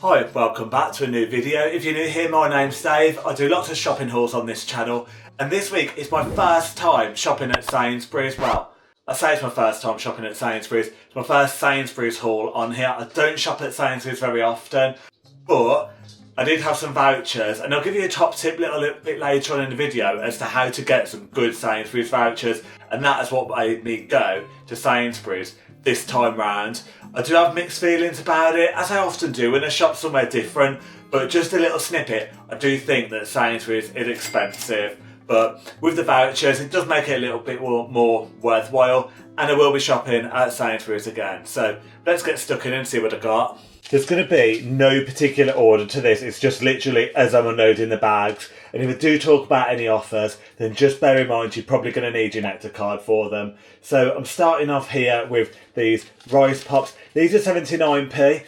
Hi, welcome back to a new video. If you're new here, my name's Dave. I do lots of shopping hauls on this channel, and this week is my first time shopping at Sainsbury's. Well, I say it's my first time shopping at Sainsbury's. It's my first Sainsbury's haul on here. I don't shop at Sainsbury's very often, but I did have some vouchers, and I'll give you a top tip a little bit later on in the video as to how to get some good Sainsbury's vouchers, and that is what made me go to Sainsbury's this time round. I do have mixed feelings about it, as I often do when I shop somewhere different, but just a little snippet, I do think that Sainsbury's is expensive, but with the vouchers it does make it a little bit more worthwhile, and I will be shopping at Sainsbury's again. So let's get stuck in and see what I got. There's going to be no particular order to this, it's just literally as I'm unloading the bags. And if I do talk about any offers, then just bear in mind you're probably going to need your Nectar card for them. So I'm starting off here with these rice pops. These are 79p.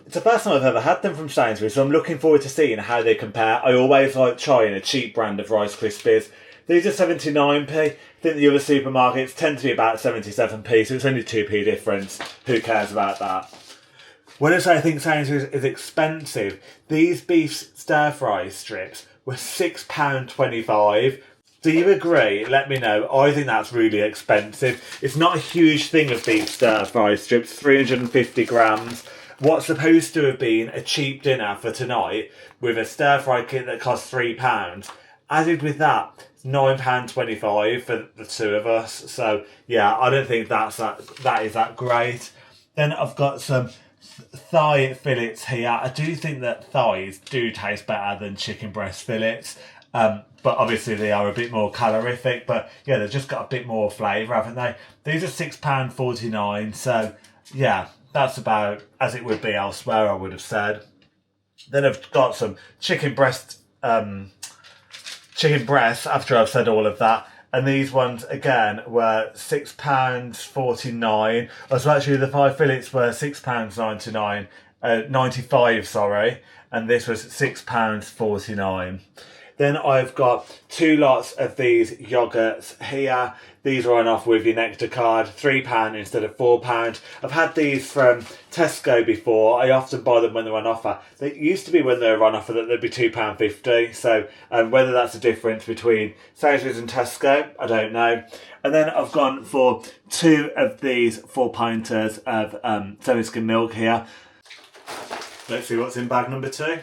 It's the first time I've ever had them from Sainsbury's, so I'm looking forward to seeing how they compare. I always like trying a cheap brand of Rice Krispies. These are 79p. I think the other supermarkets tend to be about 77p, so it's only 2p difference. Who cares about that? When I say I think Sainsbury's is expensive, these beef stir-fry strips were £6.25. Do you agree? Let me know. I think that's really expensive. It's not a huge thing of beef stir-fry strips, 350 grams. What's supposed to have been a cheap dinner for tonight with a stir-fry kit that costs £3. Added with that, it's £9.25 for the two of us. So yeah, I don't think that is that great. Then I've got some thigh fillets here. I do think that thighs do taste better than chicken breast fillets, but obviously they are a bit more calorific, but yeah, they've just got a bit more flavour, haven't they? These are £6.49, so yeah, that's about as it would be elsewhere, I would have said. Then I've got some chicken breast after I've said all of that. And these ones, again, were £6.49. So actually the five fillets were £6.95, and this was £6.49. Then I've got two lots of these yoghurts here. These are on offer with your Nectar card, £3 instead of £4. I've had these from Tesco before. I often buy them when they're on offer. They used to be when they were on offer that they'd be £2.50. So whether that's the difference between Sainsbury's and Tesco, I don't know. And then I've gone for two of these 4-pinters of semi-skim milk here. Let's see what's in bag number 2.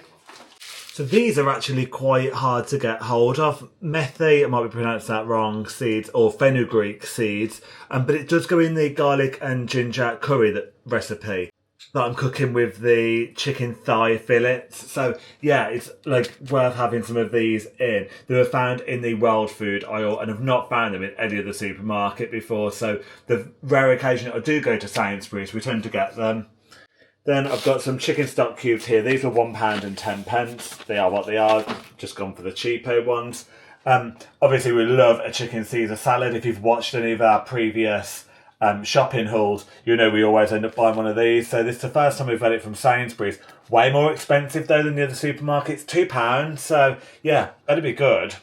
So these are actually quite hard to get hold of. Methi, I might be pronouncing that wrong, seeds, or fenugreek seeds. But it does go in the garlic and ginger curry recipe that I'm cooking with the chicken thigh fillets. So yeah, it's like worth having some of these in. They were found in the World Food aisle, and I've not found them in any other supermarket before. So the rare occasion I do go to Sainsbury's, we tend to get them. Then I've got some chicken stock cubes here. These are £1.10. They are what they are. Just gone for the cheapo ones. Obviously, we love a chicken Caesar salad. If you've watched any of our previous shopping hauls, you know we always end up buying one of these. So this is the first time we've had it from Sainsbury's. Way more expensive though than the other supermarkets. £2. So yeah, that'd be good.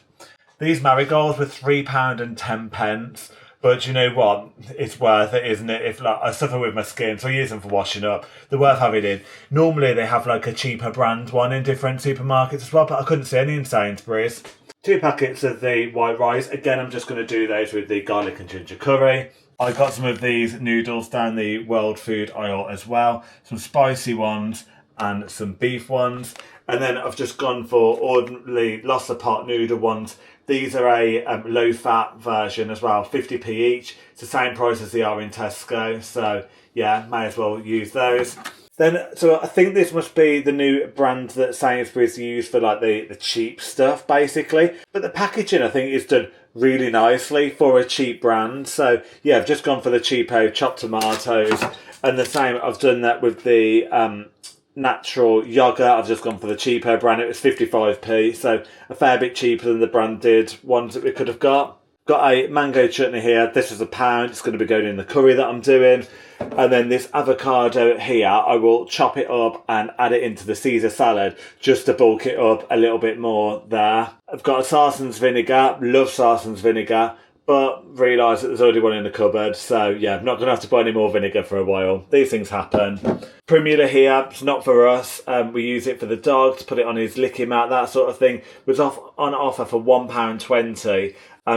These marigolds were £3.10. But you know what? It's worth it, isn't it? If I suffer with my skin, so I use them for washing up. They're worth having in. Normally they have like a cheaper brand one in different supermarkets as well, but I couldn't see any in Sainsbury's. 2 packets of the white rice. Again, I'm just going to do those with the garlic and ginger curry. I got some of these noodles down the World Food aisle as well. Some spicy ones and some beef ones. And then I've just gone for ordinary Lost the Pot noodle ones. These are a low-fat version as well, 50p each. It's the same price as they are in Tesco, so yeah, may as well use those. Then, so I think this must be the new brand that Sainsbury's use for like the cheap stuff, basically. But the packaging, I think, is done really nicely for a cheap brand. So yeah, I've just gone for the cheapo chopped tomatoes, and the same, I've done that with the natural yogurt. I've just gone for the cheaper brand. It was 55p, so a fair bit cheaper than the branded ones that we could have got. Got a mango chutney here. This is £1. It's going to be going in the curry that I'm doing. And then this avocado here, I will chop it up and add it into the Caesar salad just to bulk it up a little bit more there. I've got a Sarson's vinegar. Love Sarson's vinegar. but realised that there's already one in the cupboard. So yeah, I'm not going to have to buy any more vinegar for a while. These things happen. Primula here, it's not for us. We use it for the dog to put it on his licky mat, that sort of thing. It was on offer for £1.20.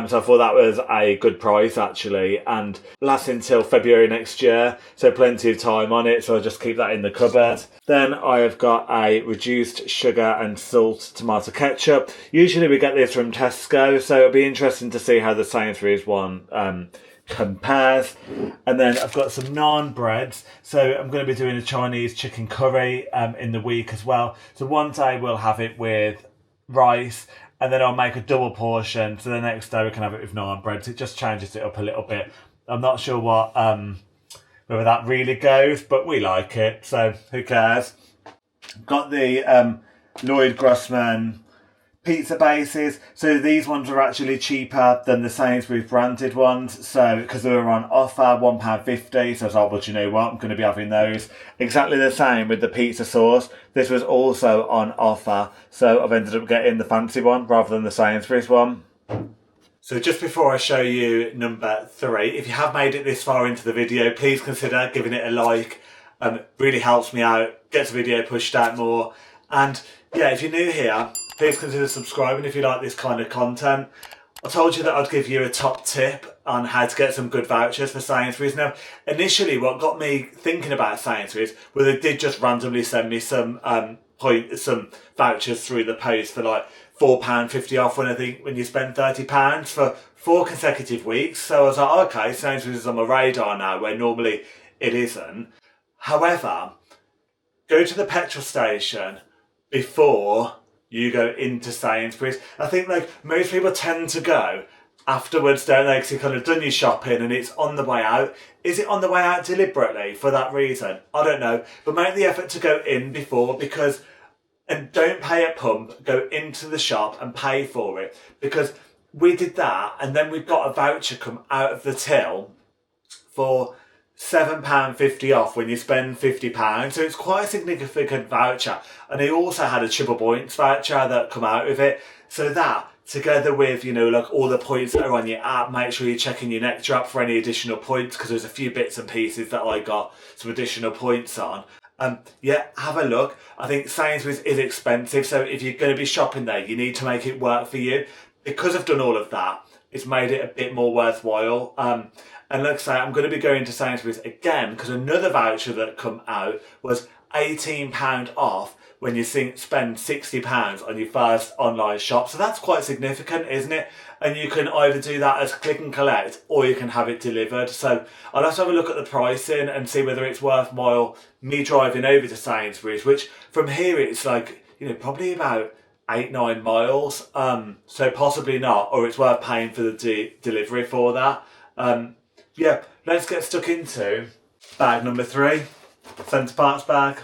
So I thought that was a good price actually, and lasts until February next year, so plenty of time on it, so I'll just keep that in the cupboard. Then I have got a reduced sugar and salt tomato ketchup. Usually we get this from Tesco, so it'll be interesting to see how the Sainsbury's one compares. And then I've got some naan breads, so I'm going to be doing a Chinese chicken curry in the week as well. So one day we'll have it with rice, and then I'll make a double portion, so the next day we can have it with naan bread. So it just changes it up a little bit. I'm not sure what whether that really goes, but we like it, so who cares. Got the Lloyd Grossman pizza bases. So these ones are actually cheaper than the Sainsbury's branded ones. So because they were on offer, £1.50. So I was like, well, do you know what? I'm going to be having those. Exactly the same with the pizza sauce. This was also on offer. So I've ended up getting the fancy one rather than the Sainsbury's one. So just before I show you number 3, if you have made it this far into the video, please consider giving it a like. It really helps me out, gets the video pushed out more. And yeah, if you're new here, please consider subscribing if you like this kind of content. I told you that I'd give you a top tip on how to get some good vouchers for Sainsbury's. Now, initially what got me thinking about Sainsbury's was they did just randomly send me some vouchers through the post for like £4.50 off when you spend £30 for 4 consecutive weeks. So I was like, okay, Sainsbury's is on my radar now, where normally it isn't. However, go to the petrol station before you go into Sainsbury's. I think like most people tend to go afterwards, don't they? Because you've kind of done your shopping and it's on the way out. Is it on the way out deliberately for that reason? I don't know. But make the effort to go in before, and don't pay at pump. Go into the shop and pay for it. Because we did that, and then we got a voucher come out of the till for £7.50 off when you spend £50. So it's quite a significant voucher. And they also had a triple points voucher that come out of it. So that, together with, like all the points that are on your app, make sure you're checking your Nectar app for any additional points, because there's a few bits and pieces that I got some additional points on. Yeah, have a look. I think Sainsbury's is expensive, so if you're going to be shopping there, you need to make it work for you. Because I've done all of that, it's made it a bit more worthwhile. And like I say, I'm going to be going to Sainsbury's again, because another voucher that come out was £18 off when you spend £60 on your first online shop. So that's quite significant, isn't it? And you can either do that as click and collect, or you can have it delivered. So I'll have to have a look at the pricing and see whether it's worthwhile me driving over to Sainsbury's, which from here it's like, probably about 8-9 miles. So possibly not, or it's worth paying for the delivery for that. Yeah, let's get stuck into bag number 3, centre parts bag.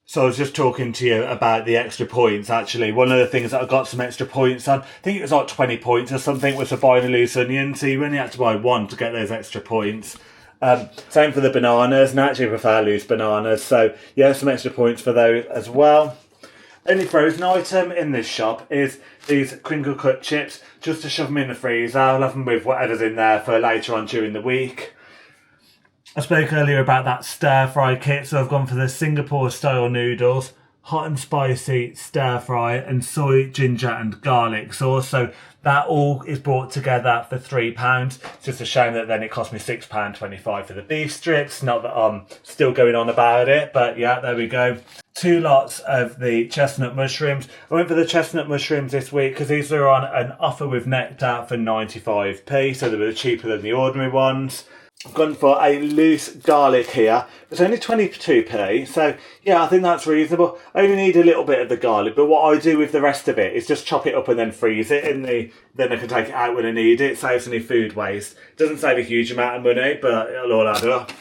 So I was just talking to you about the extra points, actually. One of the things that I got some extra points on, I think it was like 20 points or something, was for buying a loose onion. So you only had to buy one to get those extra points. Same for the bananas, and I actually prefer loose bananas. So yeah, some extra points for those as well. Only frozen item in this shop is these crinkle cut chips, just to shove them in the freezer. I'll have them with whatever's in there for later on during the week. I spoke earlier about that stir fry kit, so I've gone for the Singapore style noodles, hot and spicy stir fry, and soy, ginger and garlic sauce. So that all is brought together for £3. It's just a shame that then it cost me £6.25 for the beef strips. Not that I'm still going on about it, but yeah, there we go. 2 lots of the chestnut mushrooms. I went for the chestnut mushrooms this week because these are on an offer with Nectar for 95p, so they were cheaper than the ordinary ones. I've gone for a loose garlic here. It's only 22p, so yeah, I think that's reasonable. I only need a little bit of the garlic, but what I do with the rest of it is just chop it up and then freeze it then I can take it out when I need it. It saves any food waste. Doesn't save a huge amount of money, but it'll all add up.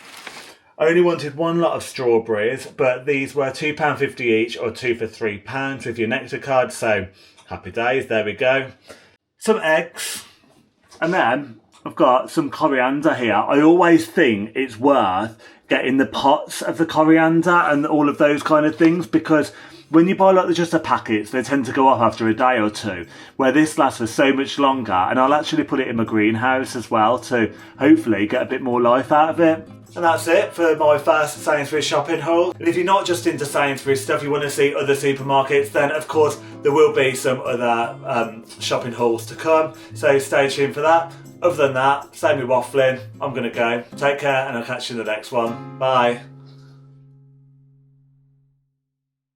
I only wanted 1 lot of strawberries, but these were £2.50 each, or 2 for £3 with your Nectar card, so happy days, there we go. Some eggs, and then I've got some coriander here. I always think it's worth getting the pots of the coriander and all of those kind of things, because when you buy like just the packets, they tend to go off after a day or two, where this lasts for so much longer. And I'll actually put it in my greenhouse as well to hopefully get a bit more life out of it. And that's it for my first Sainsbury's shopping haul. And if you're not just into Sainsbury's stuff, you want to see other supermarkets, then of course there will be some other shopping hauls to come. So stay tuned for that. Other than that, save me waffling. I'm going to go. Take care and I'll catch you in the next one. Bye.